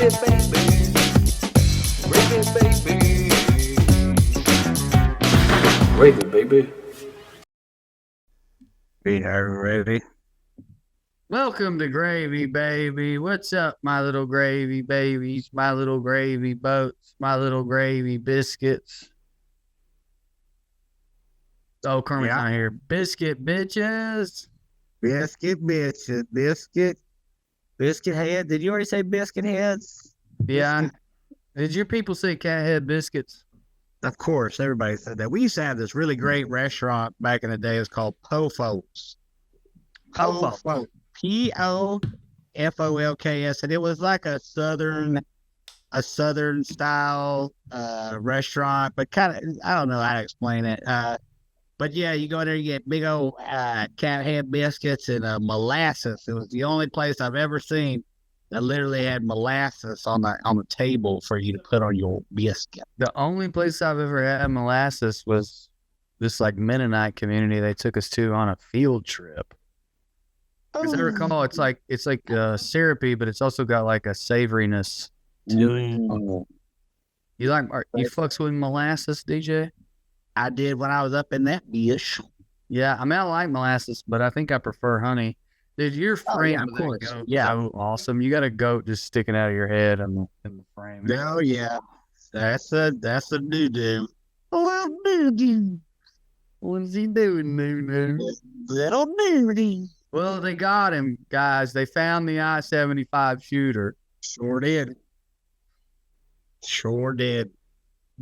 Gravy, baby. We are ready. Welcome to Gravy, baby. What's up, my little gravy babies, my little gravy boats, my little gravy biscuits? Oh, Kermit's not here. Biscuit bitches. Biscuit bitches. Biscuit head. Did you already say biscuit heads? Yeah. Did your people say cat head biscuits? Of course, everybody said that. We used to have this really great restaurant back in the day. It's called Pofolks. Pofolks. Pofolks. And it was like a southern style restaurant, but kind of, I don't know how to explain it. But yeah, you go there, you get big old cat head biscuits and molasses. It was the only place I've ever seen that literally had molasses on the table for you to put on your biscuit. The only place I've ever had molasses was this like Mennonite community they took us to on a field trip. Because I recall, it's like syrupy, but it's also got like a savoriness to it. You fucks with molasses, DJ? I did when I was up in that bitch. Yeah, I mean, I like molasses, but I think I prefer honey. Dude, your frame of that goat is so awesome. You got a goat just sticking out of your head in the frame. Oh yeah, that's a doo-doo. Little doo-doo. What's he doing, doo-doo? Little doo-doo. Well, they got him, guys. They found the I-75 shooter. Sure did.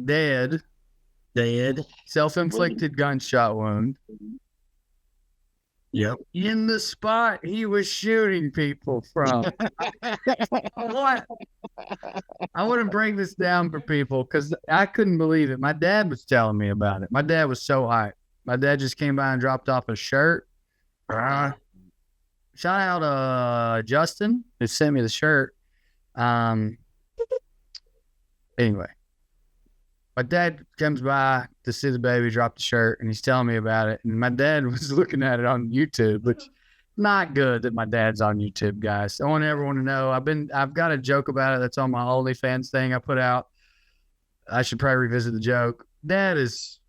Dead. Self-inflicted gunshot wound. Yep. In the spot he was shooting people from. What? I want to break this down for people because I couldn't believe it. My dad was telling me about it. My dad was so hyped. My dad just came by and dropped off a shirt. Shout out Justin, who sent me the shirt. Anyway. My dad comes by to see the baby drop the shirt, and he's telling me about it. And my dad was looking at it on YouTube, which not good that my dad's on YouTube, guys. I want everyone to know I've got a joke about it that's on my OnlyFans thing I put out. I should probably revisit the joke. He's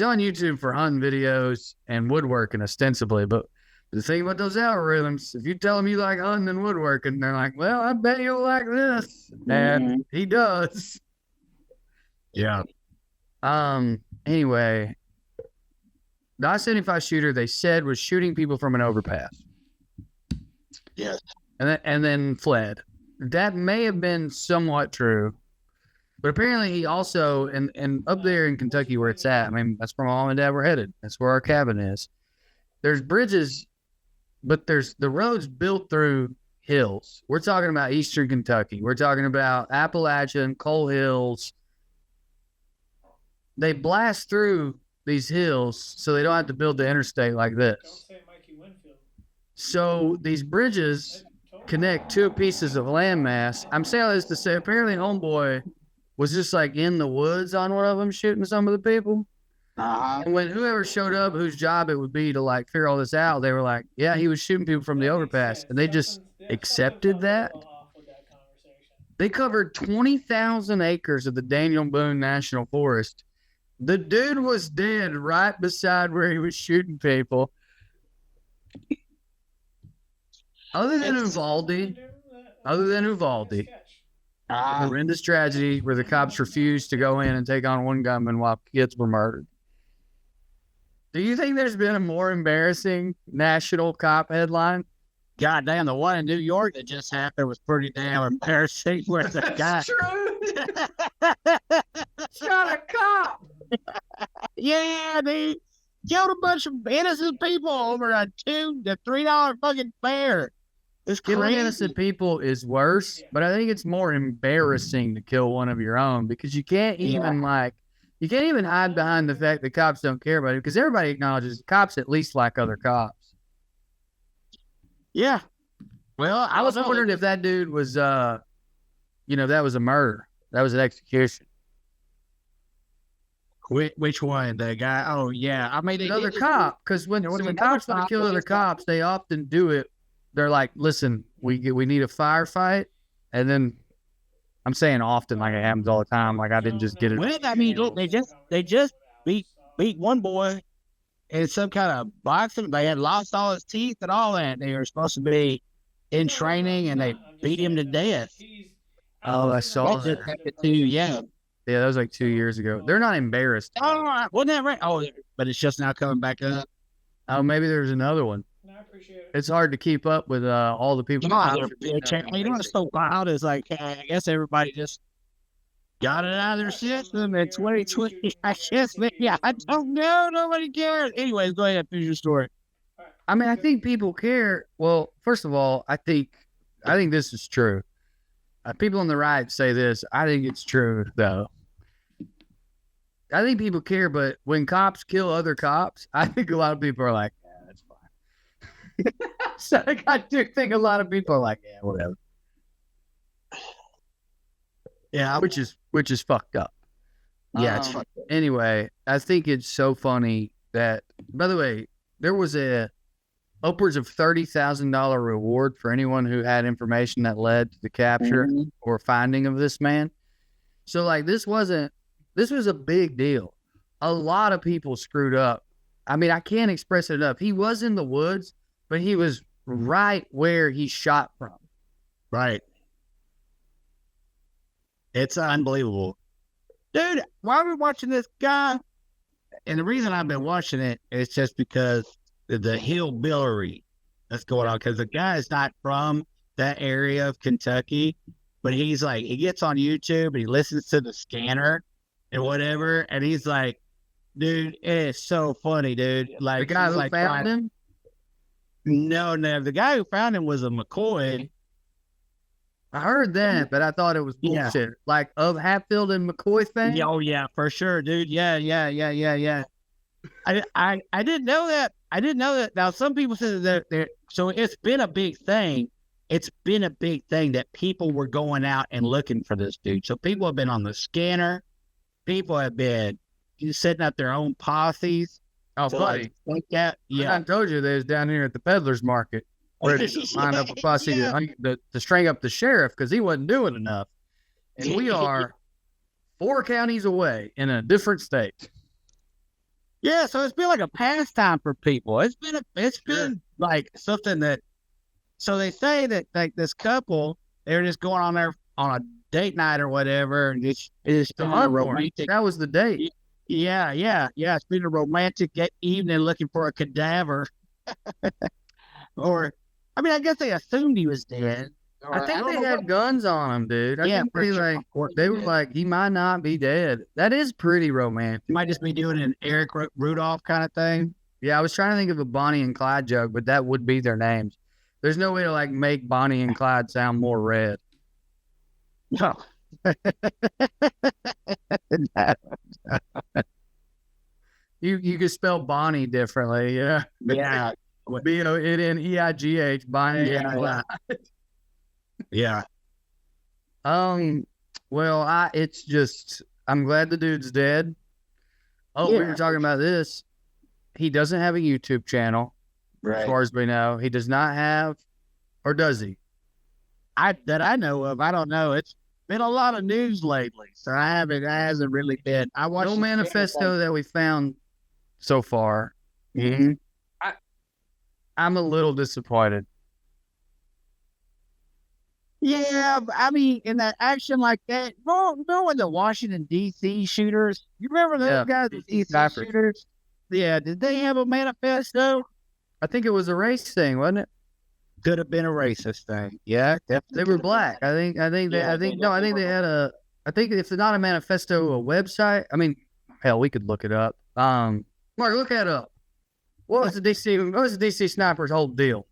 on YouTube for hunting videos and woodworking ostensibly, but the thing about those algorithms, if you tell them you like hunting and woodworking, they're like, well, I bet you'll like this. And he does. Yeah. Anyway, the I-75 shooter, they said, was shooting people from an overpass. Yes. And then fled. That may have been somewhat true, but apparently he also, and up there in Kentucky where it's at, I mean, that's where Mom and Dad were headed. That's where our cabin is. There's bridges, but there's the roads built through hills. We're talking about Eastern Kentucky. We're talking about Appalachian, Coal Hills. They blast through these hills so they don't have to build the interstate like this. Don't say Mikey Winfield. So these bridges connect two pieces of landmass. I'm saying this to say apparently homeboy was just like in the woods on one of them shooting some of the people. And when whoever showed up, whose job it would be to like figure all this out, they were like, yeah, he was shooting people from the overpass. And they just accepted that. They covered 20,000 acres of the Daniel Boone National Forest. The dude was dead right beside where he was shooting people. Other than Uvalde, horrendous tragedy where the cops refused to go in and take on one gunman while kids were murdered. Do you think there's been a more embarrassing national cop headline? God damn, the one in New York that just happened was pretty damn embarrassing. Where the guy shot a cop. Yeah, they killed a bunch of innocent people over a $2 to $3 fucking fare. It's killing innocent people is worse, but I think it's more embarrassing to kill one of your own because you can't even hide behind the fact that cops don't care about it because everybody acknowledges cops at least like other cops. Yeah. Well, I was wondering if that dude was, that was a murder. That was an execution. Which one? The guy? Oh, yeah. I mean, another cop. Because when cops want to kill other cops, they often do it. They're like, listen, we need a firefight. And then I'm saying often, like it happens all the time. Like I didn't just get it. Well, I mean, look, they just beat one boy in some kind of boxing. They had lost all his teeth and all that. They were supposed to be in training, and they beat him to death. Oh, I saw That just that. happened too. Yeah. Yeah, that was like 2 years ago. They're not embarrassed. Oh, wasn't that right? Oh, but it's just now coming back up. Oh, maybe there's another one. I appreciate it. It's hard to keep up with all the people. You know what's so wild is like, I guess everybody just got it out of their system in 2020. I guess, yeah, I don't know. Nobody cares. Anyways, go ahead, finish your story. I mean, I think people care. Well, first of all, I think this is true. People on the right say this. I think it's true, though. I think people care, but when cops kill other cops, I think a lot of people are like, yeah, that's fine. So I do think a lot of people are like, yeah, whatever. Yeah, Which is fucked up. yeah, it's fucked up. Anyway, I think it's so funny that, by the way, there was a upwards of $30,000 reward for anyone who had information that led to the capture or finding of this man. So like this was a big deal. A lot of people screwed up. I mean, I can't express it enough. He was in the woods, but he was right where he shot from. Right. It's unbelievable. Dude, why are we watching this guy? And the reason I've been watching it is just because the hillbilly that's going on. Because the guy is not from that area of Kentucky, but he's like, he gets on YouTube and he listens to the scanner and whatever. And he's like, dude, it's so funny, dude. Like, The guy who like found him? No, the guy who found him was a McCoy. I heard that, but I thought it was Yeah. bullshit. Like of Hatfield and McCoy fame? Yeah, oh yeah, for sure, dude. Yeah. I didn't know that. I didn't know that. Now some people say that they're so it's been a big thing. It's been a big thing that people were going out and looking for this dude. So people have been on the scanner. People have been setting up their own posses. Oh, to buddy. like that. I told you they was down here at the peddler's market ready to line up a posse to string up the sheriff because he wasn't doing enough. And we are 4 counties away in a different state. Yeah, so it's been like a pastime for people. It's been like something that. So they say that like this couple, they're just going on there on a date night or whatever, and it's been a romantic. That was the date. Yeah. It's been a romantic evening looking for a cadaver, or I mean, I guess they assumed he was dead. I think they had guns on him, dude. I think they were like, he might not be dead. That is pretty romantic. You might just be doing an Eric Rudolph kind of thing. Yeah, I was trying to think of a Bonnie and Clyde joke, but that would be their names. There's no way to like make Bonnie and Clyde sound more red. No. You could spell Bonnie differently, yeah. Yeah. Bonneigh, Bonnie. Yeah. Well, it's just I'm glad the dude's dead. Oh, we were talking about this. He doesn't have a YouTube channel, as far as we know. He does not have, or does he? That I know of. I don't know. It's been a lot of news lately, so it hasn't really been. I watched no manifesto that we found so far. Mm-hmm. I'm a little disappointed. Yeah, I mean, in that action like that, knowing the Washington D.C. shooters, you remember those guys, the D.C. shooters? Yeah, did they have a manifesto? I think it was a race thing, wasn't it? Could have been a racist thing. Yeah, definitely. They were black. I think they had I think if it's not a manifesto, a website. I mean, hell, we could look it up. Mark, look that up. What was the DC snipers' whole deal?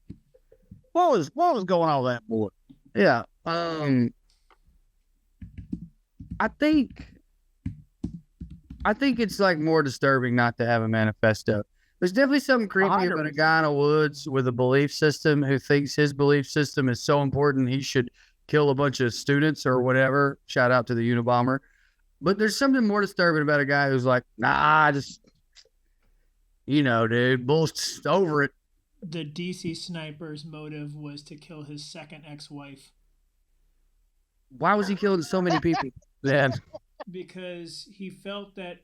What was going on with that boy? Yeah. I think it's like more disturbing not to have a manifesto. There's definitely something creepy about a guy in the woods with a belief system who thinks his belief system is so important he should kill a bunch of students or whatever. Shout out to the Unabomber. But there's something more disturbing about a guy who's like, nah, just, dude, bullshit, over it. The DC sniper's motive was to kill his second ex-wife. Why was he killing so many people? Then because he felt that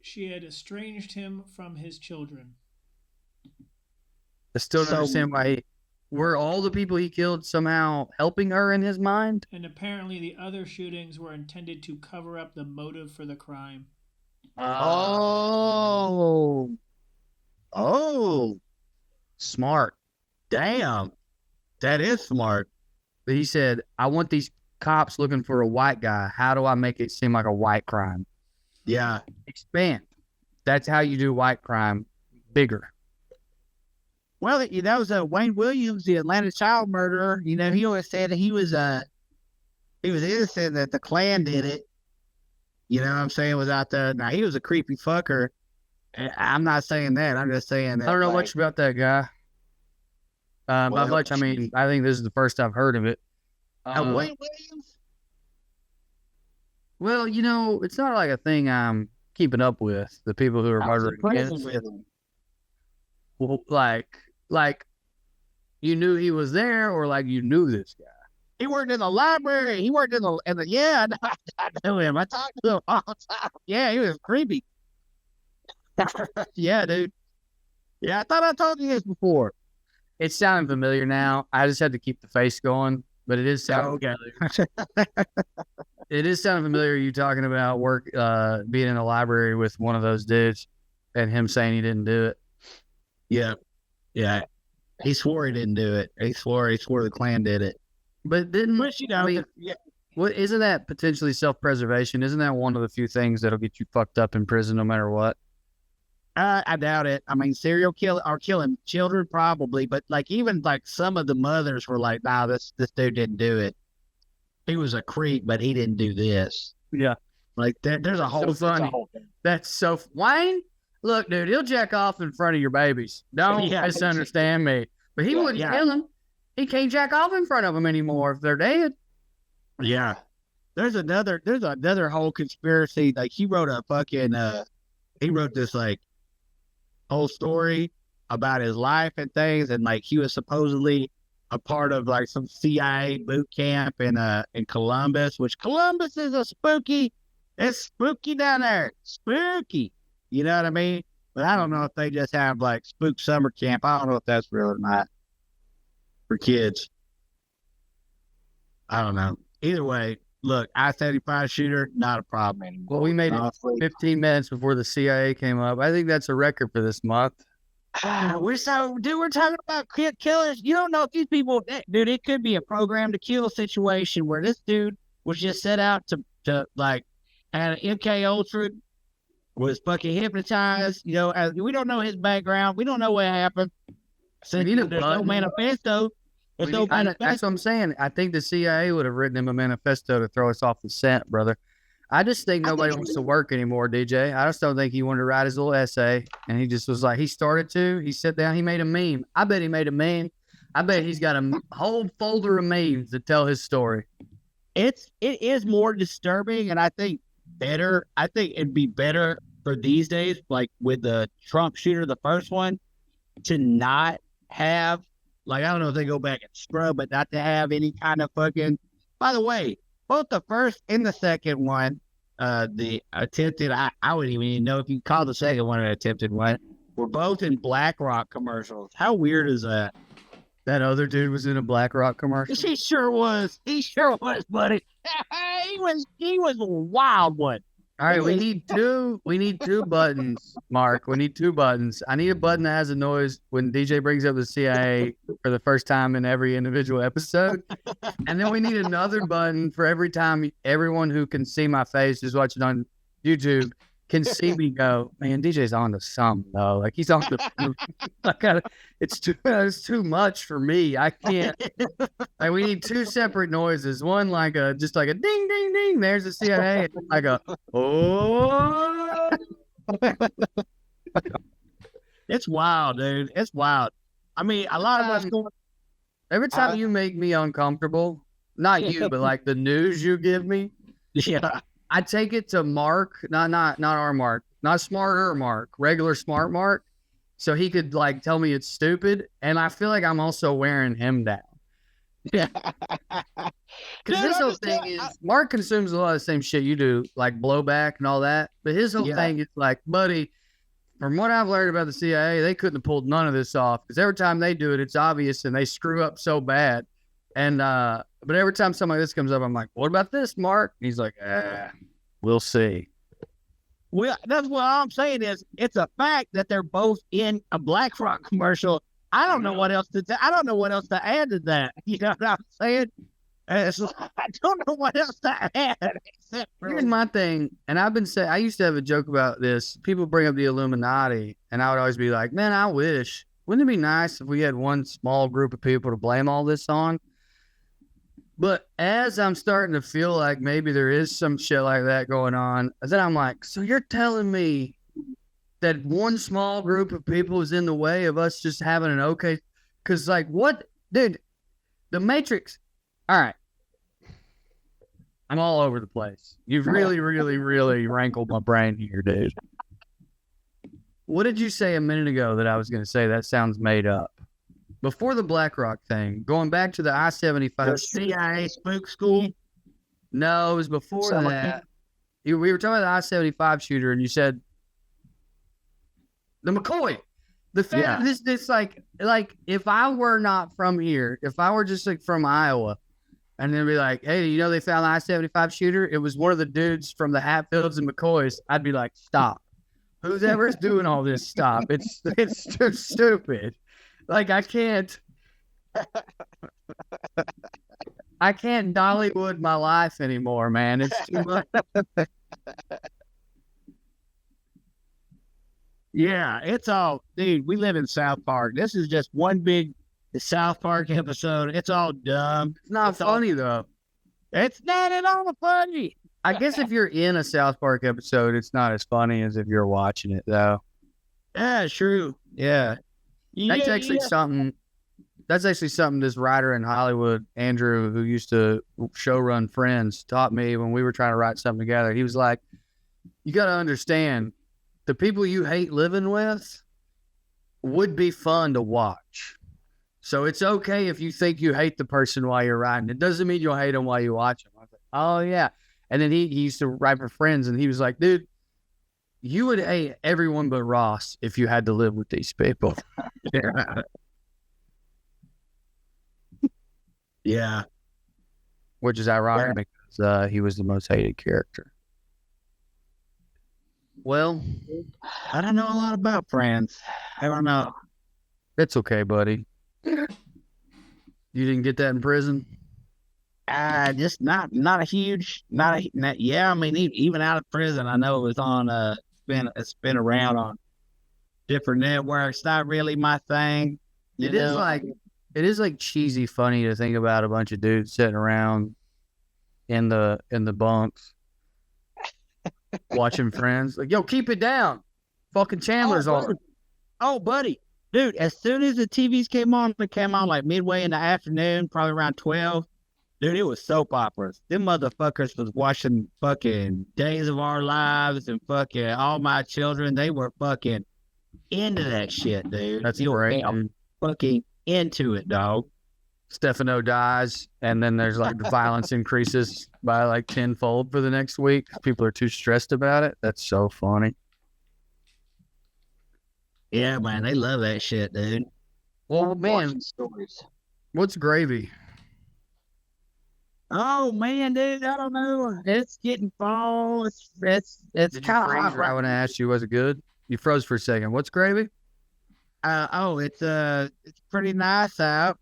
she had estranged him from his children. I still don't understand why. Were all the people he killed somehow helping her in his mind? And apparently the other shootings were intended to cover up the motive for the crime. Oh, Smart. damn, that is smart. But he said, I want these cops looking for a white guy. How do I make it seem like a white crime? Yeah, Expand. That's how you do white crime bigger. well, that was Wayne Williams, the Atlanta child murderer. You know, he always said that he was innocent, that the Klan did it. You know what I'm saying? Was out there. Now, he was a creepy fucker. I'm not saying that. I'm just saying that. I don't know much about that guy. By much, I mean, I think this is the first I've heard of it. Wayne Williams? Well, you know, it's not like a thing I'm keeping up with, the people who are murdering kids. Well, like, you knew he was there, or like you knew this guy? He worked in the library. He worked in the yeah, I know him. I talked to him all the time. Yeah, he was creepy. Yeah, dude. Yeah, I thought I told you this before. It's sounding familiar now. I just had to keep the face going, but it is sounding familiar. It is sounding familiar. You talking about being in the library with one of those dudes, and him saying he didn't do it. Yeah. He swore he didn't do it. He swore the Klan did it. But didn't, Which, you know, I mean, what isn't that potentially self-preservation? Isn't that one of the few things that'll get you fucked up in prison no matter what? I doubt it. I mean, serial killer or killing children probably, but like even like some of the mothers were like, "Nah, this dude didn't do it. He was a creep, but he didn't do this." Yeah, like there's a whole. So funny. That's so Wayne. Look, dude, he'll jack off in front of your babies. Don't misunderstand me. But he wouldn't kill them. He can't jack off in front of them anymore if they're dead. Yeah. There's another whole conspiracy. Like he wrote this like whole story about his life and things, and like he was supposedly a part of like some CIA boot camp in Columbus, which Columbus is it's spooky down there. Spooky. You know what I mean? But I don't know if they just have like spook summer camp. I don't know if that's real or not for kids. I don't know. Either way, look, I-75 shooter, not a problem anymore. Well, we made it 15 minutes before the CIA came up. I think that's a record for this month. We're talking about killers. You don't know if these people, dude, it could be a program to kill situation where this dude was just set out to like, had an MK Ultra, was fucking hypnotized. You know, we don't know his background. We don't know what happened. So, there's no manifesto. That's what I'm saying. I think the CIA would have written him a manifesto to throw us off the scent, brother. I just think nobody wants to work anymore, DJ. I just don't think he wanted to write his little essay, and he just was like, he started to. He sat down. He made a meme. I bet he made a meme. I bet he's got a whole folder of memes that tell his story. It is more disturbing, and I think it'd be better for these days, like with the Trump shooter, the first one, to not have, like, I don't know if they go back and scrub, but not to have any kind of fucking, by the way, both the first and the second one, the attempted, I wouldn't even know if you call the second one an attempted one, were both in BlackRock commercials. How weird is that? That other dude was in a BlackRock commercial? He sure was. He sure was, buddy. He was a wild one. All right, we need two buttons, Mark. We need two buttons. I need a button that has a noise when DJ brings up the CIA for the first time in every individual episode. And then we need another button for every time everyone who can see my face, just watching on YouTube, can see me go, man, DJ's on to something, though. Like, he's on to it's too much for me. I can't. Like, we need two separate noises. One just like a ding, ding, ding. There's the CIA. Like a, oh. It's wild, dude. It's wild. I mean, a lot of us going. Every time you make me uncomfortable, not you, but like the news you give me. Yeah. I take it to Mark, not our Mark, not smarter Mark, regular smart Mark, so he could like tell me it's stupid, and I feel like I'm also wearing him down. Yeah. Because Dude, his I'm whole just thing telling- is Mark consumes a lot of the same shit you do, like blowback and all that. But his whole Yeah. thing is like, buddy, from what I've learned about the CIA, they couldn't have pulled none of this off because every time they do it, it's obvious and they screw up so bad. And but every time something like this comes up, I'm like, what about this, Mark? And he's like, we'll see. Well, that's what I'm saying is it's a fact that they're both in a BlackRock commercial. I don't know what else to I don't know what else to add to that. You know what I'm saying? It's like, I don't know what else to add except for Here's my thing, and I've been saying, I used to have a joke about this. People bring up the Illuminati, and I would always be like, man, I wish. Wouldn't it be nice if we had one small group of people to blame all this on? But as I'm starting to feel like maybe there is some shit like that going on, then I'm like, so you're telling me that one small group of people is in the way of us just having an okay? Because, like, what? Dude, the Matrix. All right. I'm all over the place. You've really, really, really rankled my brain here, dude. What did you say a minute ago that I was going to say that sounds made up? Before the BlackRock thing, going back to the I-75. the CIA spook school. No, it was before Something like that. We were talking about the I-75 shooter, and you said the McCoy. The fact Yeah. this like if I were not from here, if I were just like from Iowa, and then be like, hey, you know they found the I-75 shooter? It was one of the dudes from the Hatfields and McCoys. I'd be like, stop. Who's ever doing all this? Stop. It's too stupid. Like I can't Dollywood my life anymore, man. It's too much. Yeah, it's all, dude. We live in South Park. This is just one big South Park episode. It's all dumb. It's not funny though. It's not at all funny. I guess if you're in a South Park episode, it's not as funny as if you're watching it though. Yeah, true. Yeah. That's actually something. That's actually something this writer in Hollywood, Andrew, who used to showrun Friends, taught me when we were trying to write something together. He was like, "You got to understand, the people you hate living with would be fun to watch. So it's okay if you think you hate the person while you're writing. It doesn't mean you'll hate them while you watch them." I was like, "Oh yeah." And then he used to write for Friends, and he was like, "Dude, you would hate everyone but Ross if you had to live with these people." Yeah. Yeah. Which is ironic because he was the most hated character. Well, I don't know a lot about Friends. I don't know. it's okay, buddy. You didn't get that in prison? Just not a huge, yeah. I mean, even out of prison, I know it was on it's been around on different networks. Not really my thing. It is like cheesy funny to think about a bunch of dudes sitting around in the bunks watching Friends. Like, yo, keep it down. Fucking Chandler's on. Oh, buddy. Dude, as soon as the TVs came on, it came on like midway in the afternoon, probably around 12. Dude, it was soap operas. Them motherfuckers was watching fucking Days of Our Lives and fucking All My Children. They were fucking into that shit, dude. That's You were great. Dude. fucking into it, dog. Stefano dies, and then there's like the violence increases by like tenfold for the next week. People are too stressed about it. That's so funny. Yeah, man, they love that shit, dude. Well, man, Watching stories. what's gravy? Oh man, dude, I don't know. It's getting fall. It's Did you kind of freeze hot. right when I asked you, was it good? You froze for a second. What's gravy? It's pretty nice out.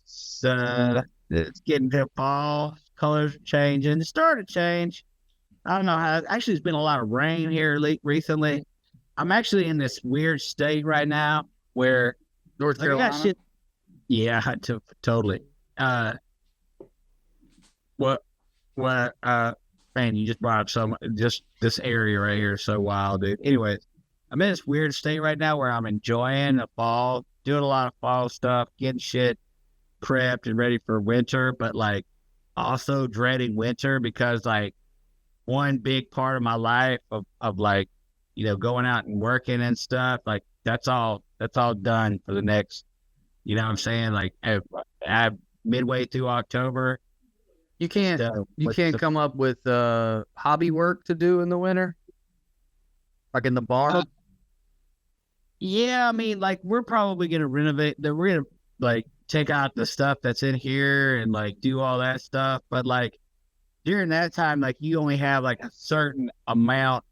So it's getting to fall. Colors are changing. It's starting to change. I don't know how. Actually, it's been a lot of rain here recently. I'm actually in this weird state right now where North like, I Carolina. got shit. Yeah, totally. Man, you just brought up just this area right here is so wild, dude. Anyways, I'm in this weird state right now where I'm enjoying the fall, doing a lot of fall stuff, getting shit prepped and ready for winter, but like also dreading winter because like one big part of my life of like, you know, going out and working and stuff, like that's all done for the next, you know what I'm saying? Like I midway through October, You can't So, you what's can't the- come up with hobby work to do in the winter, like in the barn. Yeah, I mean, like we're probably gonna renovate. We're gonna like take out the stuff that's in here and like do all that stuff. But like during that time, like you only have like a certain amount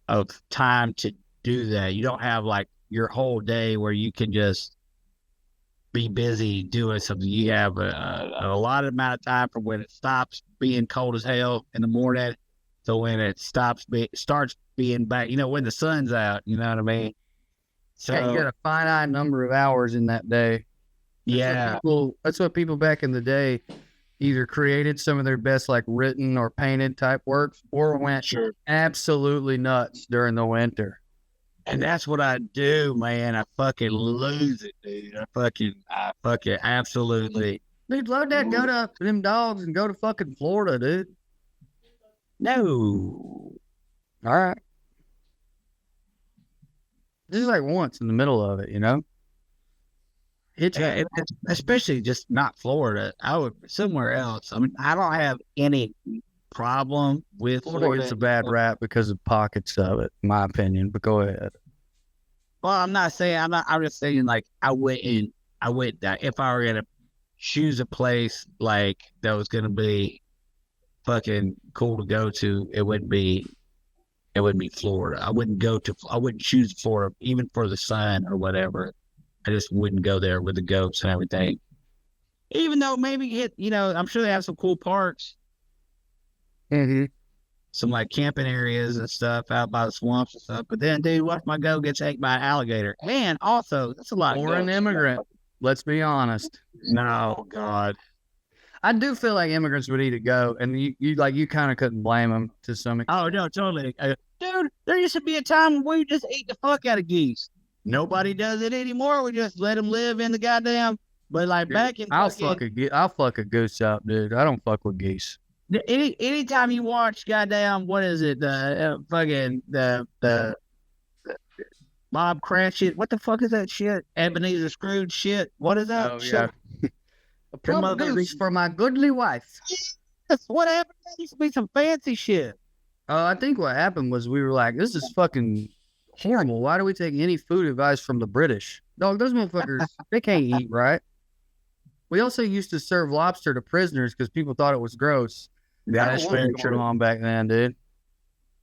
of time to do that. You don't have like your whole day where you can just be busy doing something. You have a lot of amount of time from when it stops being cold as hell in the morning to when it starts being back. You know, when the sun's out. You know what I mean? So Yeah, you got a finite number of hours in that day. yeah, That's what people back in the day either created some of their best like written or painted type works, or went sure. absolutely nuts during the winter. And that's what I do, man. I fucking lose it, dude. I fucking absolutely. Dude, load that goat up to them dogs and go to fucking Florida, dude. No. All right. Just like once in the middle of it, you know? Especially just not Florida. I would somewhere else. I mean, I don't have any problem with Florida gets a bad rap because of pockets of it, in my opinion, but go ahead. Well, I'm not saying I'm not. I'm just saying like I wouldn't. If I were gonna choose a place like that was gonna be fucking cool to go to, it would be Florida. I wouldn't choose Florida even for the sun or whatever. I just wouldn't go there with the goats and everything. Even though maybe I'm sure they have some cool parks, Mm-hmm. some like camping areas and stuff out by the swamps and stuff. But then, dude, what if my goat gets ate by an alligator? And also, that's a lot. Or an immigrant. Let's be honest. No, God. I do feel like immigrants would eat a goat, and you kind of couldn't blame them to some extent. Oh no, totally. Dude, there used to be a time when we just ate the fuck out of geese. Nobody does it anymore. We just let them live in the goddamn. But like back in I'll fuck a goose up, dude. I don't fuck with geese. anytime you watch goddamn what is it the Bob Cratchit, what the fuck is that shit? Ebenezer Scrooge shit. What is that? Oh shit? yeah. A plump goose for my goodly wife. That's what happened. There used to be some fancy shit. I think what happened was we were like, this is fucking horrible. Why do we take any food advice from the British? Dog, those motherfuckers, they can't eat right. We also used to serve lobster to prisoners because people thought it was gross. That's very Going true. on back then, dude.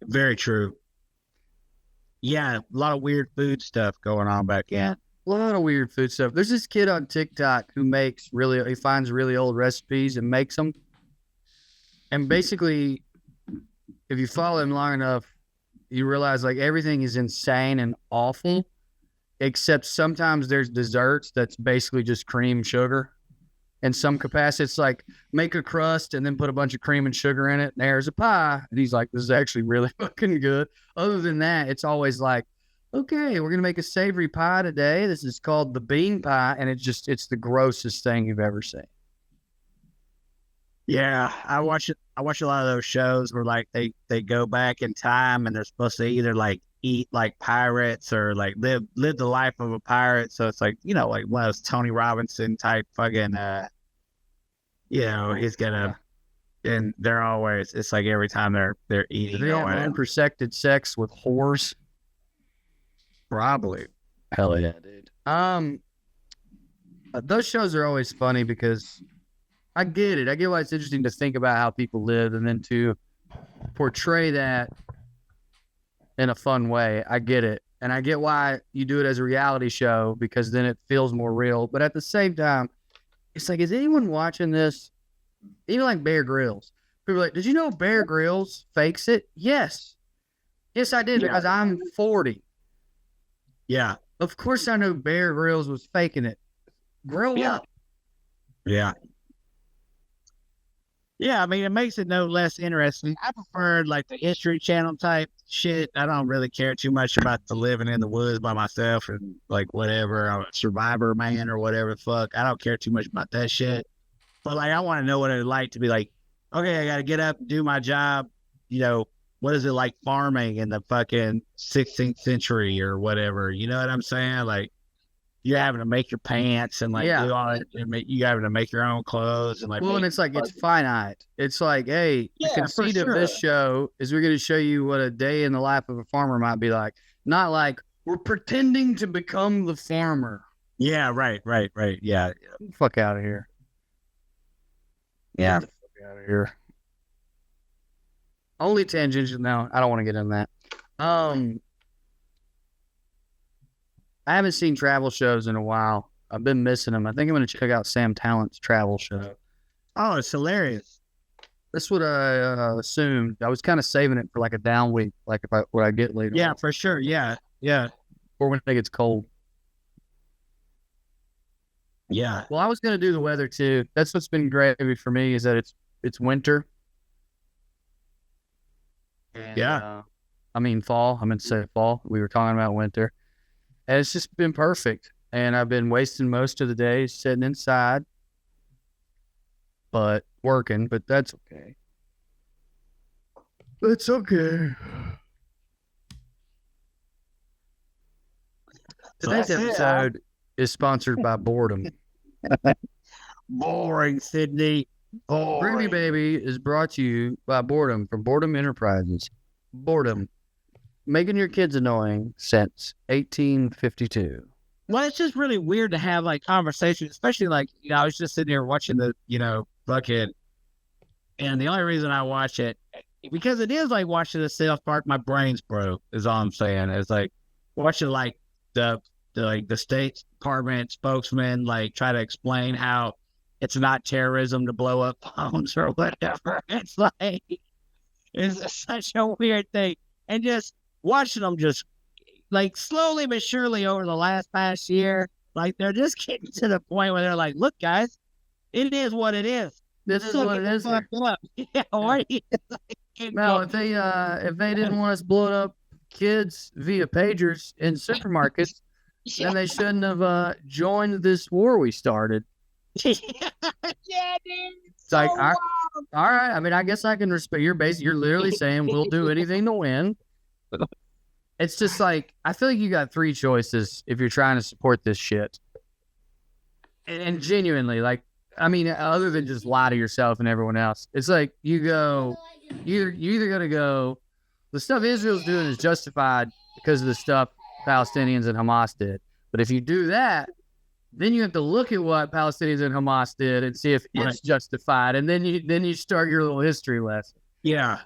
Very true. Yeah, a lot of weird food stuff going on back then. A lot of weird food stuff. There's this kid on TikTok who he finds really old recipes and makes them. And basically, if you follow him long enough, you realize like everything is insane and awful, except sometimes there's desserts that's basically just cream sugar. In some capacity, it's like make a crust and then put a bunch of cream and sugar in it, and there's a pie. And he's like, this is actually really fucking good. Other than that, it's always like, okay, we're gonna make a savory pie today. This is called the bean pie, and it's the grossest thing you've ever seen. Yeah, I watch a lot of those shows where like they go back in time and they're supposed to either like eat like pirates or like live the life of a pirate. So it's like, like one of those Tony Robinson type fucking he's gonna and they're always it's like every time they're eating. Do they have unprotected sex with whores? Probably. Hell yeah, dude. Those shows are always funny because I get it. I get why it's interesting to think about how people live and then to portray that in a fun way. I get it. And I get why you do it as a reality show because then it feels more real. But at the same time, it's like, is anyone watching this? Even like Bear Grylls. People are like, did you know Bear Grylls fakes it? Yes. Yes, I did because I'm 40. Yeah. Of course I know Bear Grylls was faking it. Grow up. Yeah. Yeah, I mean, it makes it no less interesting. I prefer like the History Channel type shit. I don't really care too much about the living in the woods by myself and like whatever. I'm a survivor man or whatever the fuck. I don't care too much about that shit. But like, I want to know what it's like to be like, okay, I got to get up and do my job. What is it like farming in the fucking 16th century or whatever? You know what I'm saying? Like, you're having to make your pants and like Yeah. do all that, and you having to make your own clothes and like. Well, and it's like it's finite. It's like, hey, the conceit of this show is we're going to show you what a day in the life of a farmer might be like. Not like we're pretending to become the farmer. Yeah, right. Yeah. Fuck out of here. Yeah. Fuck out of here. Only tangents. No, I don't want to get in that. I haven't seen travel shows in a while. I've been missing them. I think I'm going to check out Sam Tallent's travel show. Oh, it's hilarious. That's what I assumed. I was kind of saving it for like a down week, like if what I get later. Yeah, for sure. Yeah. Or when it gets cold. Yeah. Well, I was going to do the weather too. That's what's been great for me is that it's winter. And, I mean fall. I meant to say fall. We were talking about winter. And it's just been perfect. And I've been wasting most of the days sitting inside, but working, but that's okay. That's okay. Today's episode is sponsored by boredom. Boring, Sydney. Ruby Baby is brought to you by Boredom from Boredom Enterprises. Boredom. Making your kids annoying since 1852. Well, it's just really weird to have like conversations, especially like, I was just sitting here watching the, Buckhead. And the only reason I watch it, because it is like watching the South Park, my brain's broke, is all I'm saying. It's like watching like the State Department spokesman like try to explain how it's not terrorism to blow up phones or whatever. It's like, it's such a weird thing. And just watching them just like slowly but surely over the past year, like they're just getting to the point where they're like, look, guys, it is what it is. This is what it is. Yeah, why? No, if they didn't want us blowing up kids via pagers in supermarkets, then they shouldn't have joined this war we started. Yeah, dude. It's like, all right. I mean, I guess I can respect. You're literally saying we'll do anything to win. It's just like, I feel like you got three choices if you're trying to support this shit. And genuinely, like, I mean, other than just lie to yourself and everyone else, it's like you either got to go, the stuff Israel's doing is justified because of the stuff Palestinians and Hamas did. But if you do that, then you have to look at what Palestinians and Hamas did and see if it's justified. And then you start your little history lesson. Yeah.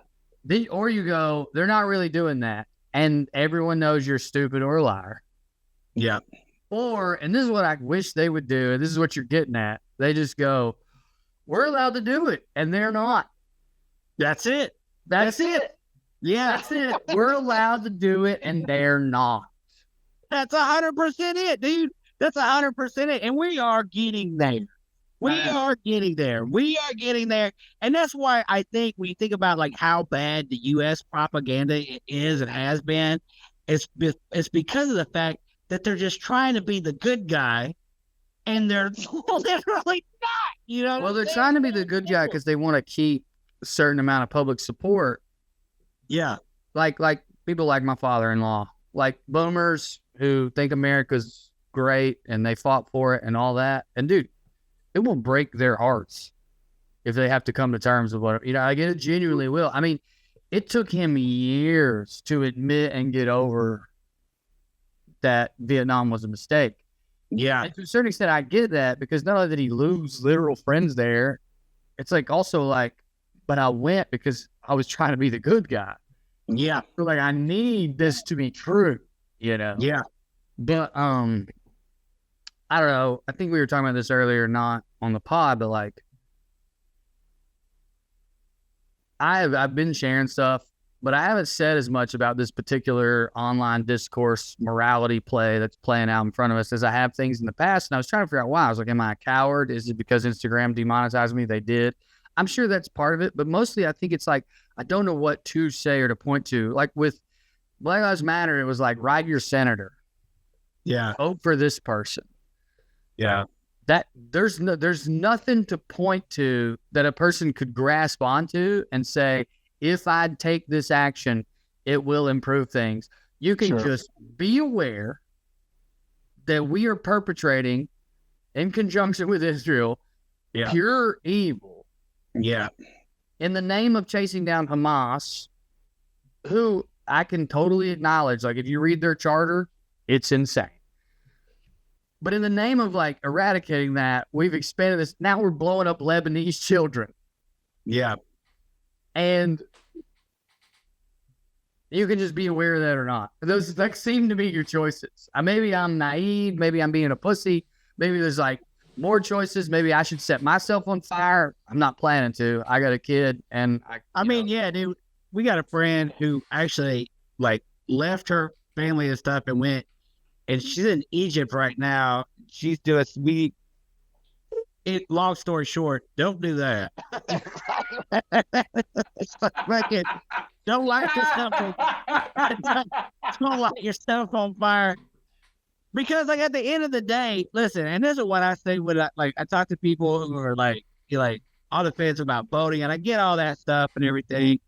Or you go, they're not really doing that. And everyone knows you're stupid or a liar. Yeah. Or, and this is what I wish they would do, and this is what you're getting at. They just go, we're allowed to do it, and they're not. That's it. That's it. Yeah. That's it. We're allowed to do it, and they're not. That's 100% it, dude. That's 100% it. And we are getting there. We are getting there. And that's why I think when you think about like how bad the U.S. propaganda is and has been, it's because of the fact that they're just trying to be the good guy, and they're literally not. Well, they're trying to be the good guy because they want to keep a certain amount of public support. Yeah. Like people like my father-in-law, like boomers who think America's great and they fought for it and all that. And dude, it will break their hearts if they have to come to terms with what, I get it, genuinely will. I mean, it took him years to admit and get over that Vietnam was a mistake. Yeah. And to a certain extent, I get that because not only did he lose literal friends there, it's like also like, but I went because I was trying to be the good guy. Yeah. So like, I need this to be true, Yeah. But, I don't know. I think we were talking about this earlier, not on the pod, but like, I've been sharing stuff, but I haven't said as much about this particular online discourse morality play that's playing out in front of us as I have things in the past. And I was trying to figure out why. I was like, am I a coward? Is it because Instagram demonetized me? They did. I'm sure that's part of it, but mostly I think it's like, I don't know what to say or to point to. Like with Black Lives Matter, it was like, write your senator. Yeah. Vote for this person. Yeah. That there's nothing to point to that a person could grasp onto and say, if I take this action, it will improve things. You can just be aware that we are perpetrating in conjunction with Israel pure evil. Yeah. In the name of chasing down Hamas, who I can totally acknowledge, like if you read their charter, it's insane. But in the name of like eradicating that, we've expanded this. Now we're blowing up Lebanese children. Yeah. And you can just be aware of that or not. Those that seem to be your choices. Maybe I'm naive. Maybe I'm being a pussy. Maybe there's like more choices. Maybe I should set myself on fire. I'm not planning to. I got a kid, and I mean, yeah, dude. We got a friend who actually like left her family and stuff and went, and she's in Egypt right now. She's doing long story short, don't do that. It's like fucking, don't light yourself on, don't light yourself on fire. Because like at the end of the day, listen, and this is what I say when I talk to people who are like on the fence about voting, and I get all that stuff and everything.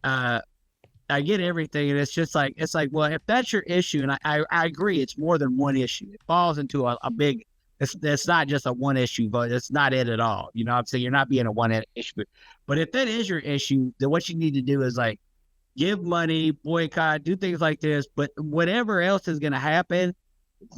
I get everything, and it's like, well, if that's your issue, and I agree, it's more than one issue. It falls into a big. It's not just a one issue, but it's not it at all. You know what I'm saying? You're not being a one issue. But if that is your issue, then what you need to do is like give money, boycott, do things like this. But whatever else is going to happen,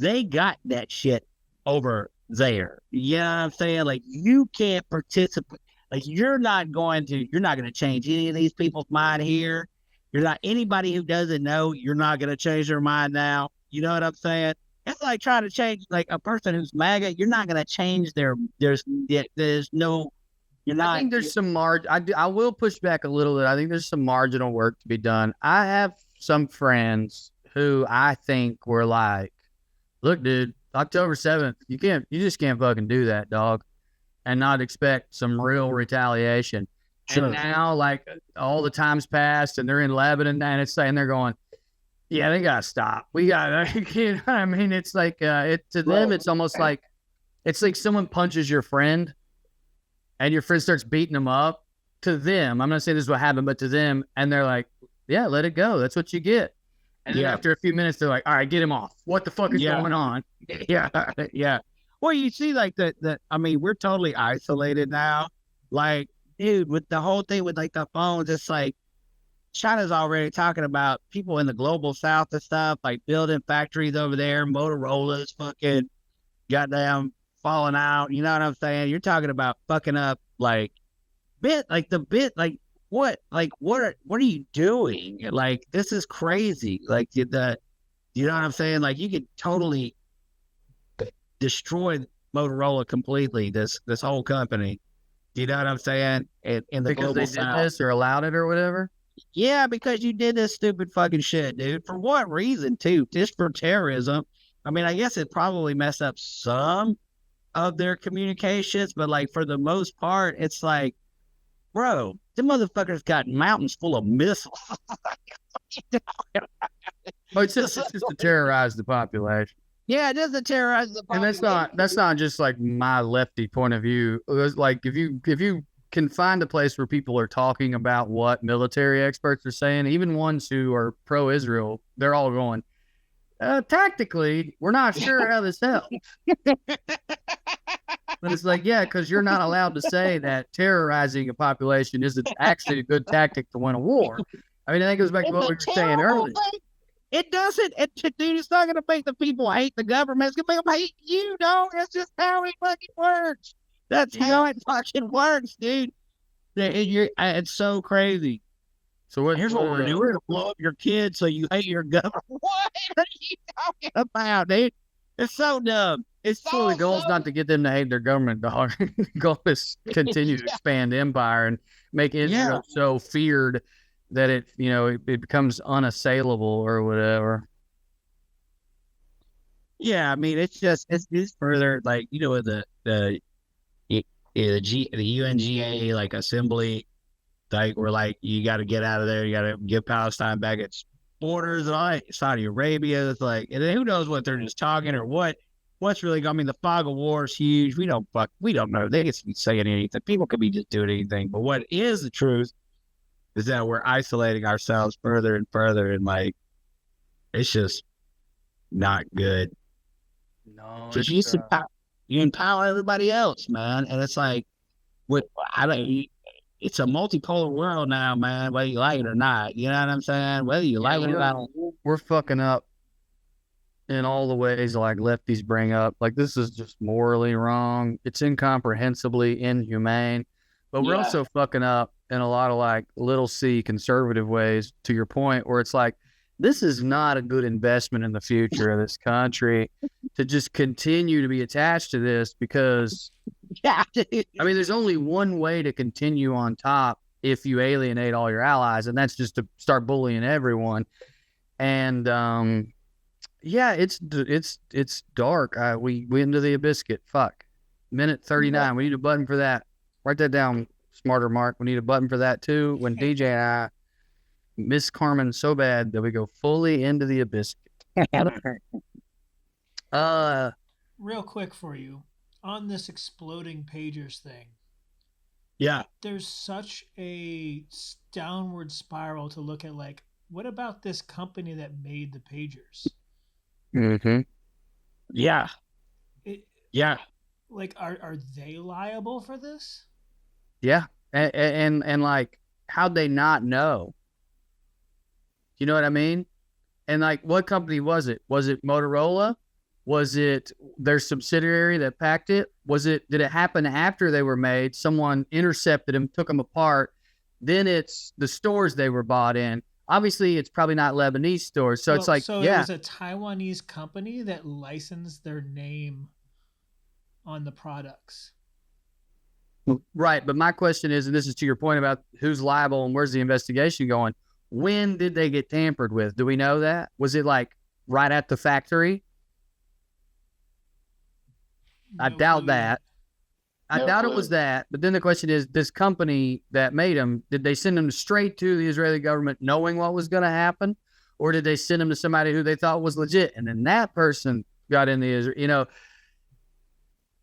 they got that shit over there. You know what I'm saying? Like you can't participate. Like you're not going to change any of these people's mind here. You're not anybody who doesn't know, you're not going to change their mind now. You know what I'm saying? It's like trying to change like a person who's MAGA. You're not going to change there's no, you're not. I think there's some I will push back a little bit. I think there's some marginal work to be done. I have some friends who I think were like, look, dude, October 7th, you just can't fucking do that, dog, and not expect some real retaliation. Sure. And now, like, all the time's passed, and they're in Lebanon, and it's saying they're going, yeah, they gotta stop. We got, you know what I mean? It's like, to them, it's almost like, it's like someone punches your friend, and your friend starts beating them up. To them, I'm not saying this is what happened, but to them, and they're like, yeah, let it go. That's what you get. And then after a few minutes, they're like, all right, get him off. What the fuck is going on? Yeah, yeah. Well, you see, like, I mean, we're totally isolated now. Like, dude, with the whole thing with, like, the phones, it's like, China's already talking about people in the global south and stuff, like building factories over there, Motorola's fucking goddamn falling out. You know what I'm saying? You're talking about fucking up like what are you doing? Like, this is crazy. Like you know what I'm saying? Like you could totally destroy Motorola completely, this whole company. You know what I'm saying? In the because global they south. did this or allowed it or whatever. Yeah, because you did this stupid fucking shit, dude. For what reason, too? Just for terrorism. I mean, I guess it probably messed up some of their communications, but like for the most part, it's like, bro, the motherfuckers got mountains full of missiles. Well, it's just to terrorize the population. Yeah, just to terrorize the population. And that's not just like my lefty point of view. It was like if you can find a place where people are talking about what military experts are saying, even ones who are pro-Israel, they're all going, tactically, we're not sure how this helps. But it's like, yeah, because you're not allowed to say that terrorizing a population isn't actually a good tactic to win a war. I mean, that goes back to what we were saying earlier. It doesn't. Dude, it's not going to make the people hate the government. It's going to make them hate you, dog. That's just how it fucking works. That's how it fucking works, dude. It's so crazy. So here's what we're doing. We're going to blow up your kids so you hate your government. What are you talking about, dude? It's so dumb. It's so the goal is not to get them to hate their government, dog. The goal is to continue to expand empire and make Israel so feared that it becomes unassailable or whatever. Yeah, I mean, it's further like, the UNGA like assembly, like we're like, you got to get out of there. You got to give Palestine back its borders and all that. Saudi Arabia is like, and who knows what they're just talking or what's really going. I mean, the fog of war is huge. We don't know. They could be saying anything. People could be just doing anything. But what is the truth is that we're isolating ourselves further and further, and like, it's just not good. No, Because you empower everybody else, man. And it's like, it's a multipolar world now, man, whether you like it or not. You know what I'm saying? Whether you like it or not. we're fucking up in all the ways like lefties bring up. Like, this is just morally wrong. It's incomprehensibly inhumane. But we're also fucking up in a lot of like little c conservative ways, to your point, where it's like, this is not a good investment in the future of this country to just continue to be attached to this, because Yeah. I mean, there's only one way to continue on top if you alienate all your allies, and that's just to start bullying everyone. And yeah, it's dark. We into the biscuit. Fuck. Minute 39. We need a button for that. Write that down, smarter Mark. We need a button for that too. When DJ and I miss Carmen so bad that we go fully into the biscuit. Real quick for you on this exploding pagers thing. Yeah. There's such a downward spiral to look at. Like, what about this company that made the pagers? Mm-hmm. Yeah. Yeah. Like, are they liable for this? Yeah. And like, how'd they not know? You know what I mean? And like, what company was it? Was it Motorola? Was it their subsidiary that packed it? Did it happen after they were made? Someone intercepted them, took them apart. Then it's the stores they were bought in. Obviously, it's probably not Lebanese stores. So it's like, so yeah. it was a Taiwanese company that licensed their name on the products. Right. But my question is, and this is to your point about who's liable and where's the investigation going, when did they get tampered with? Do we know that? Was it like right at the factory? I doubt that. I doubt it was that. But then the question is, this company that made them, did they send them straight to the Israeli government knowing what was going to happen? Or did they send them to somebody who they thought was legit? And then that person got in the Israel, you know,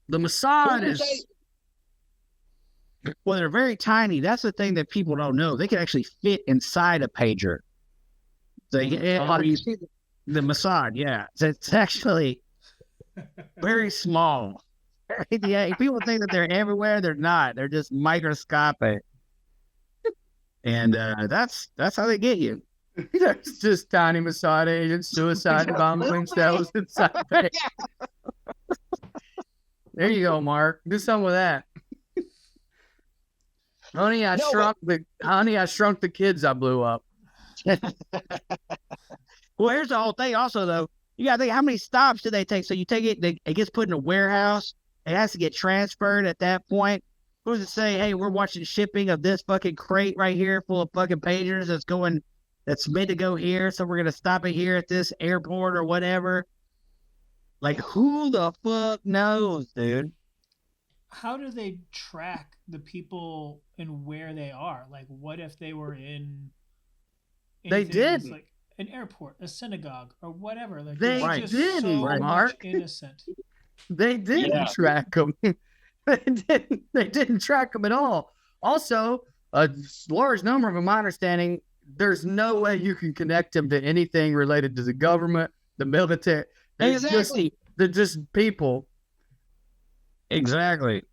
the Mossad is... Well, they're very tiny. That's the thing that people don't know. They can actually fit inside a pager. You see the Mossad, yeah. It's actually very small. Yeah, people think that they're everywhere. They're not. They're just microscopic. And that's how they get you. There's just tiny Mossad agents, suicide bombing cells inside. There you go, Mark. Do something with that. Honey, I shrunk the kids I blew up. Well, here's the whole thing. Also, though, you gotta think, how many stops do they take? So you take it, it gets put in a warehouse. It has to get transferred at that point. Who's to say, hey, we're watching shipping of this fucking crate right here full of fucking pagers that's meant to go here, so we're gonna stop it here at this airport or whatever. Like, who the fuck knows, dude? How do they track the people and where they are? Like, what if they were in... They did. Like an airport, a synagogue, or whatever. Like, They did, so Mark. much innocent. They didn't track them. They didn't track them at all. Also, a large number of them, my understanding, there's no way you can connect them to anything related to the government, the military. Exactly. They're just people. Exactly.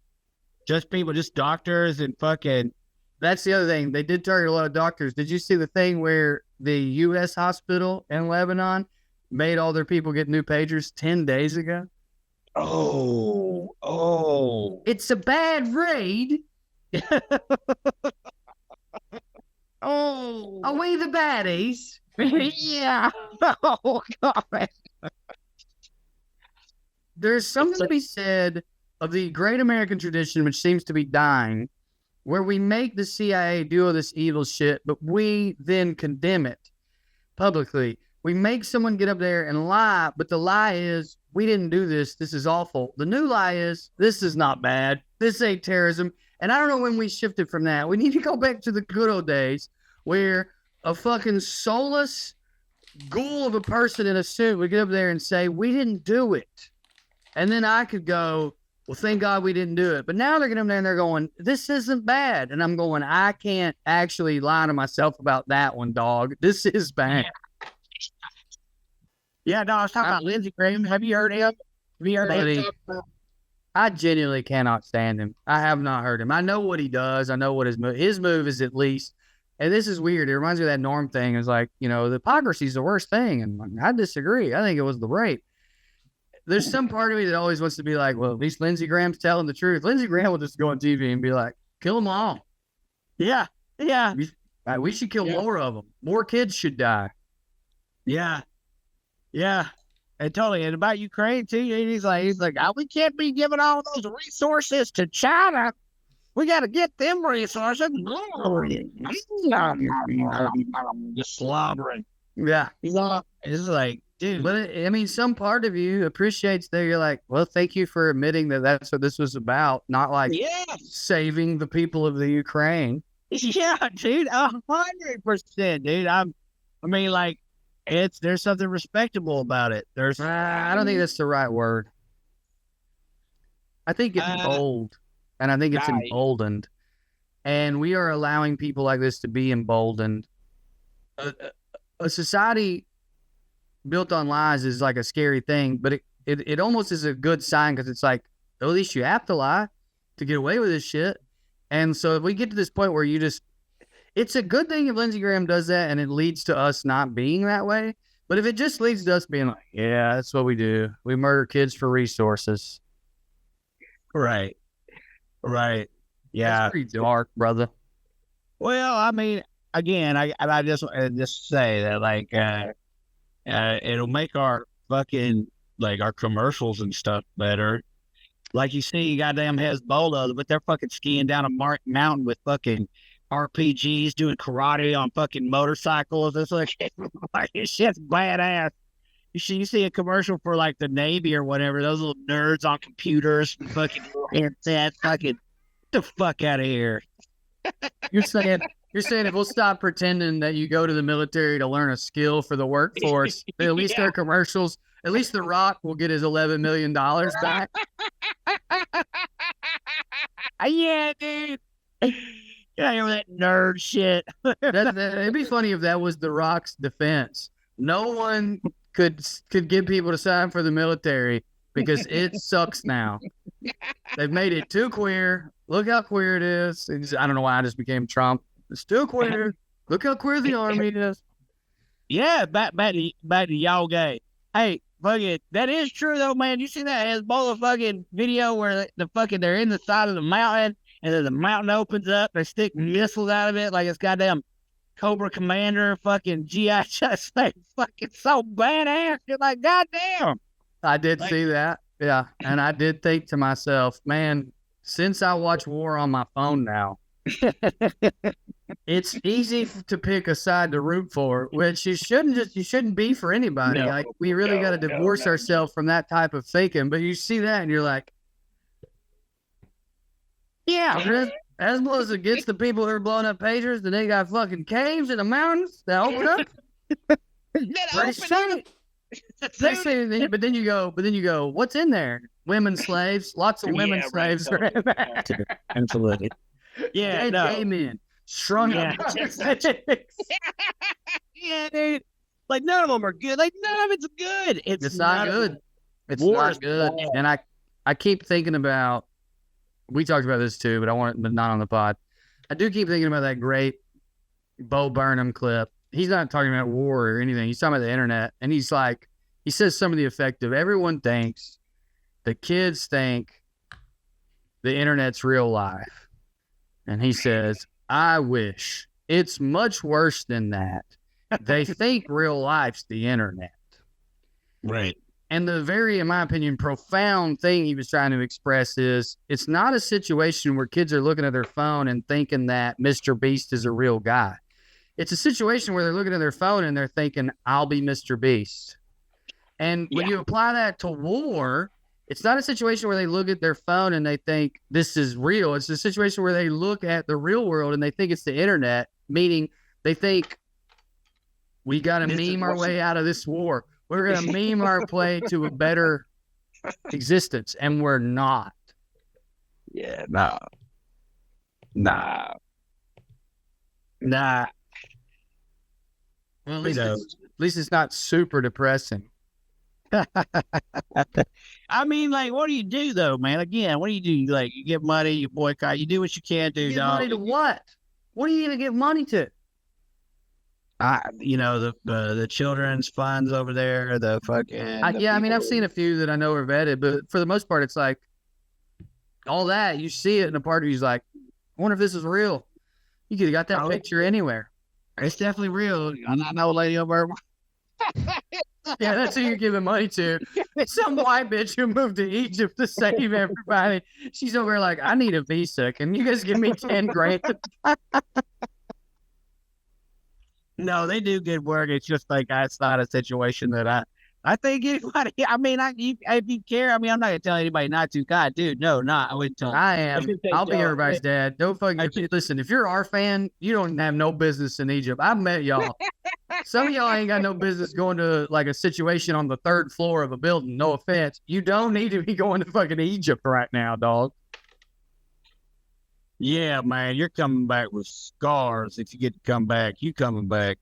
Just people, just doctors and fucking... That's the other thing. They did target a lot of doctors. Did you see the thing where the U.S. hospital in Lebanon made all their people get new pagers 10 days ago? Oh. It's a bad raid. Oh. Are we the baddies? Yeah. Oh, God. There's something to be said of the great American tradition, which seems to be dying, where we make the CIA do all this evil shit, but we then condemn it publicly. We make someone get up there and lie, but the lie is, we didn't do this. This is awful. The new lie is, this is not bad. This ain't terrorism. And I don't know when we shifted from that. We need to go back to the good old days where a fucking soulless ghoul of a person in a suit would get up there and say, we didn't do it. And then I could go, well, thank God we didn't do it. But now they're getting up there and they're going, this isn't bad. And I'm going, I can't actually lie to myself about that one, dog. This is bad. Yeah, no, I was talking about Lindsey Graham. Have you heard him? Have you heard him Buddy. talk about? I genuinely cannot stand him. I have not heard him. I know what he does. I know what his move is at least. And this is weird. It reminds me of that Norm thing. It's like, the hypocrisy is the worst thing. And I disagree. I think it was the rape. There's some part of me that always wants to be like, well, at least Lindsey Graham's telling the truth. Lindsey Graham will just go on TV and be like, kill them all. Yeah. Yeah. We should kill more of them. More kids should die. Yeah. Yeah. And totally. And about Ukraine too. He's like, we can't be giving all those resources to China. We got to get them resources. Just slobbering. Yeah. It's like, dude. But some part of you appreciates that you're like, well, thank you for admitting that that's what this was about. Not like saving the people of the Ukraine. Yeah, dude. 100%, dude. There's something respectable about it. I don't think that's the right word. I think it's bold, and I think it's emboldened, and we are allowing people like this to be emboldened. A society built on lies is like a scary thing, but it almost is a good sign because it's like, at least you have to lie to get away with this shit. And so if we get to this point where it's a good thing if Lindsey Graham does that and it leads to us not being that way. But if it just leads to us being like, yeah, that's what we do. We murder kids for resources. Right. Yeah. That's pretty dark, brother. Well, again, I just say that it'll make our fucking our commercials and stuff better. Like you see, goddamn Hezbollah, but they're fucking skiing down a mountain with fucking RPGs, doing karate on fucking motorcycles. It's like this shit's badass. You see a commercial for the Navy or whatever, those little nerds on computers, fucking headsets, fucking get the fuck out of here. You're saying if we'll stop pretending that you go to the military to learn a skill for the workforce, at least their commercials, at least The Rock will get his $11 million back. Yeah, dude. Yeah, you know that nerd shit. It'd be funny if that was The Rock's defense. No one could get people to sign for the military because it sucks now. They've made it too queer. Look how queer it is. I don't know why I just became Trump. It's too queer. Look how queer the army is. Yeah, back to y'all gay. Hey, fucking, that is true though, man. You see that Hezbollah fucking video where they're in the side of the mountain and then the mountain opens up, they stick missiles out of it like it's goddamn Cobra Commander, fucking GI just fucking so badass. You're like, goddamn. I did see that. Yeah. And I did think to myself, man, since I watch war on my phone now, it's easy to pick a side to root for, which you shouldn't be for anybody. We really got to divorce ourselves from that type of thinking. But you see that and you're like, yeah, as well as against the people who are blowing up pagers, and they got fucking caves in the mountains that open up. But then you go, what's in there? Women slaves, lots of women slaves are in there. Absolutely. Yeah, gay men, shrunk. Yeah, dude. None of them are good. None of it's good. It's not good. It's not good. And I keep thinking about. We talked about this too, but not on the pod. I do keep thinking about that great Bo Burnham clip. He's not talking about war or anything. He's talking about the internet. And he says some of the effect of everyone thinks, the kids think the internet's real life. And he says, I wish it's much worse than that. They think real life's the internet. Right. And the very, in my opinion, profound thing he was trying to express is it's not a situation where kids are looking at their phone and thinking that Mr. Beast is a real guy. It's a situation where they're looking at their phone and they're thinking, I'll be Mr. Beast. And when you apply that to war, it's not a situation where they look at their phone and they think this is real. It's a situation where they look at the real world and they think it's the internet, meaning they think we got to meme our way out of this war. We're going to meme our way to a better existence, and we're not. Yeah, nah. Well, at least it's not super depressing. I mean, like, what do you do though, man? Again, what do? Like, you get money, you boycott, you do what you can do, Give dog. money to what? What are you gonna give money to? The children's funds over there, the fucking. Yeah, I mean, I've seen a few that I know are vetted, but for the most part, it's like all that you see it, and a part of you's like, I wonder if this is real. You could have got that picture anywhere. It's definitely real. I know a lady over. Yeah, that's who you're giving money to. Some white bitch who moved to Egypt to save everybody. She's over there like, I need a visa. Can you guys give me 10 grand? No, they do good work. It's just like it's not a situation that I think anybody. I mean, if you care, I mean, I'm not gonna tell anybody not to. God, dude, no, not. I wouldn't tell. I am. I'll be everybody's dad. Don't fucking listen. If you're our fan, you don't have no business in Egypt. I've met y'all. Some of y'all ain't got no business going to like a situation on the 3rd floor of a building. No offense. You don't need to be going to fucking Egypt right now, dog. Yeah, man, you're coming back with scars. If you get to come back, you coming back.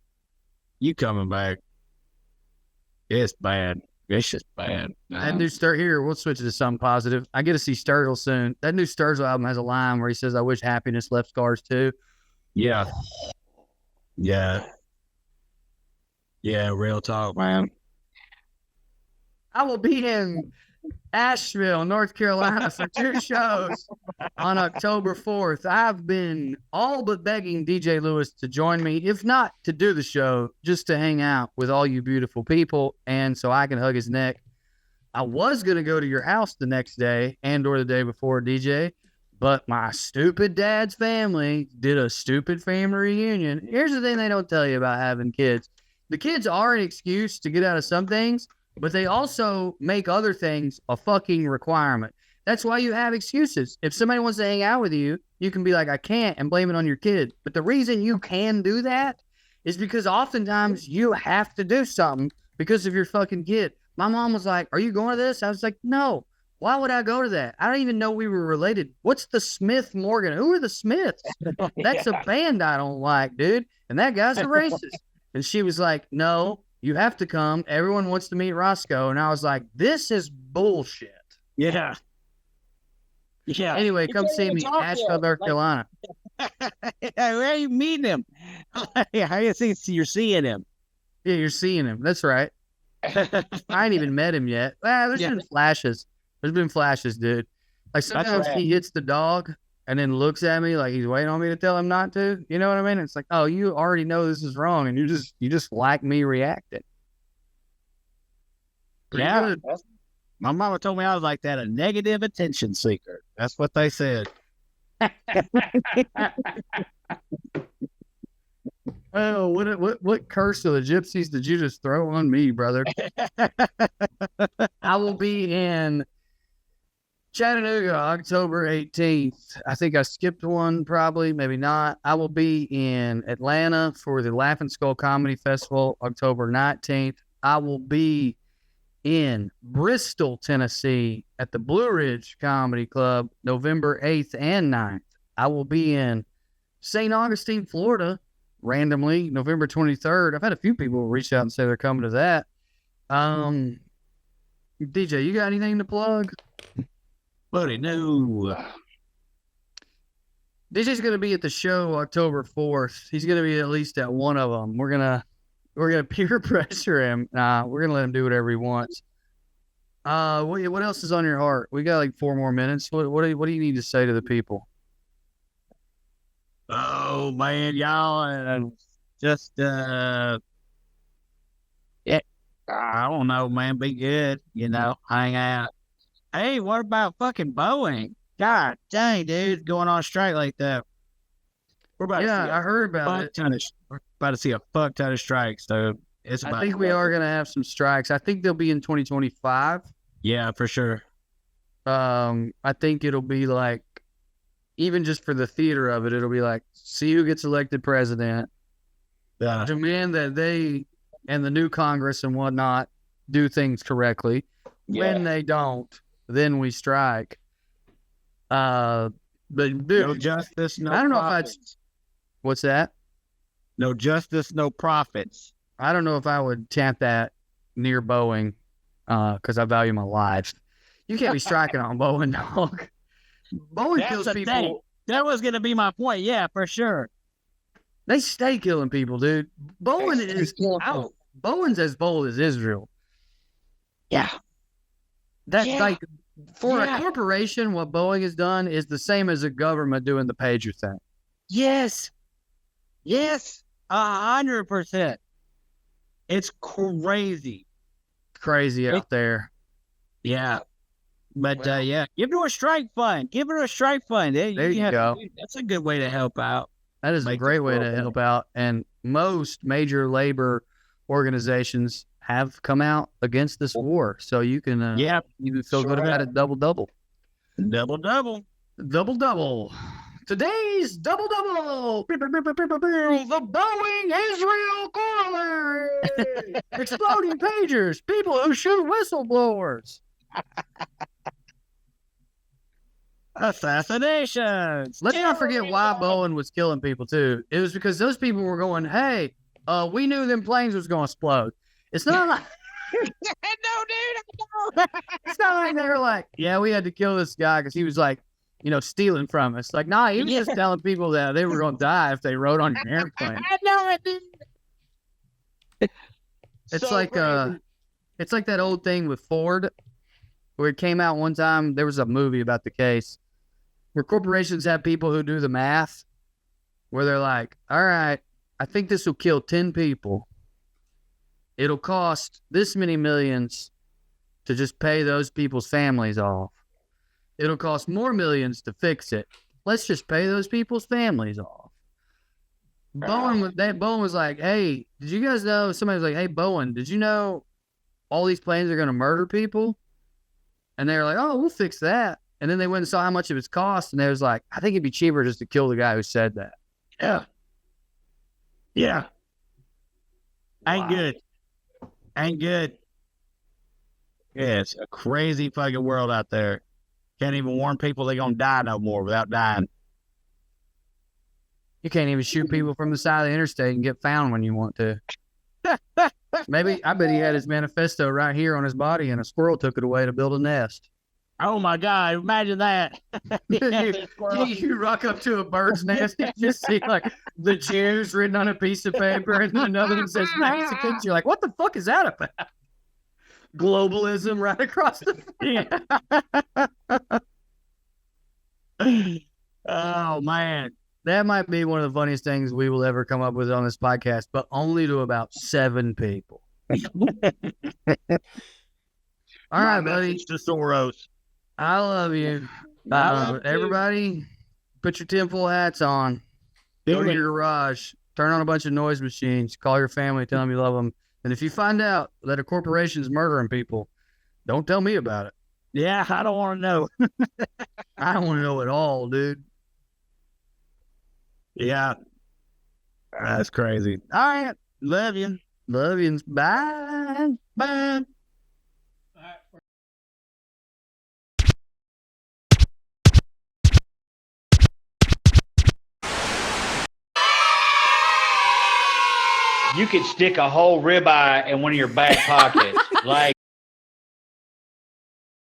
You coming back. It's bad. It's just bad. That new here, we'll switch it to something positive. I get to see Sturgill soon. That new Sturgill album has a line where he says, I wish happiness left scars too. Yeah. Yeah. Yeah, real talk, man. I will be in Asheville, North Carolina for 2 shows on October 4th. I've been all but begging DJ Lewis to join me, if not to do the show, just to hang out with all you beautiful people and so I can hug his neck. I was going to go to your house the next day and or the day before, DJ, but my stupid dad's family did a stupid family reunion. Here's the thing they don't tell you about having kids. The kids are an excuse to get out of some things, but they also make other things a fucking requirement. That's why you have excuses. If somebody wants to hang out with you, you can be like, I can't, and blame it on your kid. But the reason you can do that is because oftentimes you have to do something because of your fucking kid. My mom was like, are you going to this? I was like, no. Why would I go to that? I don't even know we were related. What's the Smith Morgan? Who are the Smiths? That's a band I don't like, dude. And that guy's a racist. And she was like, no, you have to come. Everyone wants to meet Roscoe. And I was like, this is bullshit. Yeah. Yeah. Anyway, come see me, Asheville, North Carolina. Where are you meeting him? How do you think you're seeing him? Yeah, you're seeing him. That's right. I ain't even met him yet. There's been flashes. There's been flashes, dude. Like sometimes he hits the dog and then looks at me like he's waiting on me to tell him not to. You know what I mean? It's like, oh, you already know this is wrong, and you just like me reacting. Yeah. My mama told me I was like that, a negative attention seeker. That's what they said. Oh, what curse of the gypsies did you just throw on me, brother? I will be in Chattanooga, October 18th. I think I skipped one, probably, maybe not. I will be in Atlanta for the Laughing Skull Comedy Festival, October 19th. I will be in Bristol, Tennessee at the Blue Ridge Comedy Club, November 8th and 9th. I will be in St. Augustine, Florida, randomly, November 23rd. I've had a few people reach out and say they're coming to that. DJ, you got anything to plug? Buddy, no. DJ's going to be at the show October 4th. He's going to be at least at one of them. We're gonna peer pressure him. We're gonna let him do whatever he wants. What else is on your heart? We got like 4 more minutes. What do you need to say to the people? Oh man, y'all, yeah. I don't know, man. Be good, hang out. Hey, what about fucking Boeing? God dang, dude, going on strike like that. We're about I heard about it. We're about to see a fuck ton of strikes, dude. I think we are going to have some strikes. I think they'll be in 2025. Yeah, for sure. I think it'll be like, even just for the theater of it, it'll be like, see who gets elected president. Yeah. Demand that they and the new Congress and whatnot do things correctly. Yeah. When they don't, then we strike. But dude, no justice, no. I don't know profits. if I'd. What's that? No justice, no profits. I don't know if I would chant that near Boeing. because I value my life. You can't be striking on Bowen, dog. Bowen That's kills the people. thing. That was going to be my point. Yeah, for sure. They stay killing people, dude. Bowen They is stay out. Bowen's as bold as Israel. Yeah. That's Yeah. like for Yeah. a corporation, what Boeing has done is the same as a government doing the pager thing. Yes. Yes. 100%. It's crazy. Crazy out there. Yeah. But Well, yeah, give it a strike fund. Give it a strike fund. There you go. That's a good way to help out. That is a Make great the way to world help out. And most major labor organizations have come out against this war. So you can Yeah. you can feel good about it. Double. Double. Double. Today's double. The Boeing Israel corollary. Exploding pagers. People who shoot whistleblowers. Assassinations. Let's not forget why Bowen was killing people too. It was because those people were going, "Hey, we knew them planes was going to explode." It's not like No, dude. it's not like they were like, "Yeah, we had to kill this guy because he was like, stealing from us." Like, nah, he was just telling people that they were going to die if they rode on your airplane. I know it, dude. It's So like crazy. it's like that old thing with Ford, where it came out one time. There was a movie about the case where corporations have people who do the math, where they're like, "All right, I think this will kill 10 people. It'll cost this many millions to just pay those people's families off. It'll cost more millions to fix it. Let's just pay those people's families off." Bowen was like, "Hey, did you guys know?" Somebody was like, "Hey, Bowen, did you know all these planes are going to murder people?" And they were like, "Oh, we'll fix that." And then they went and saw how much it was cost, and they was like, "I think it'd be cheaper just to kill the guy who said that." Yeah. Yeah. Ain't good. Yeah, it's a crazy fucking world out there. Can't even warn people they're going to die no more without dying. You can't even shoot people from the side of the interstate and get found when you want to. I bet he had his manifesto right here on his body, and a squirrel took it away to build a nest. Oh my God, imagine that. You rock up to a bird's nest, you just see like the Jews written on a piece of paper, and another one says Mexicans. You're like, what the fuck is that about? Globalism right across the Oh man. That might be one of the funniest things we will ever come up with on this podcast, but only to about 7 people. All right, buddy. To Soros. I love you. I love you. Everybody, put your tinfoil hats on. Go to your garage. Turn on a bunch of noise machines. Call your family. Tell them you love them. And if you find out that a corporation is murdering people, don't tell me about it. Yeah, I don't want to know. I don't want to know at all, dude. Yeah. That's crazy. All right. Love you. Love you. Bye. Bye. You could stick a whole ribeye in one of your back pockets. Like,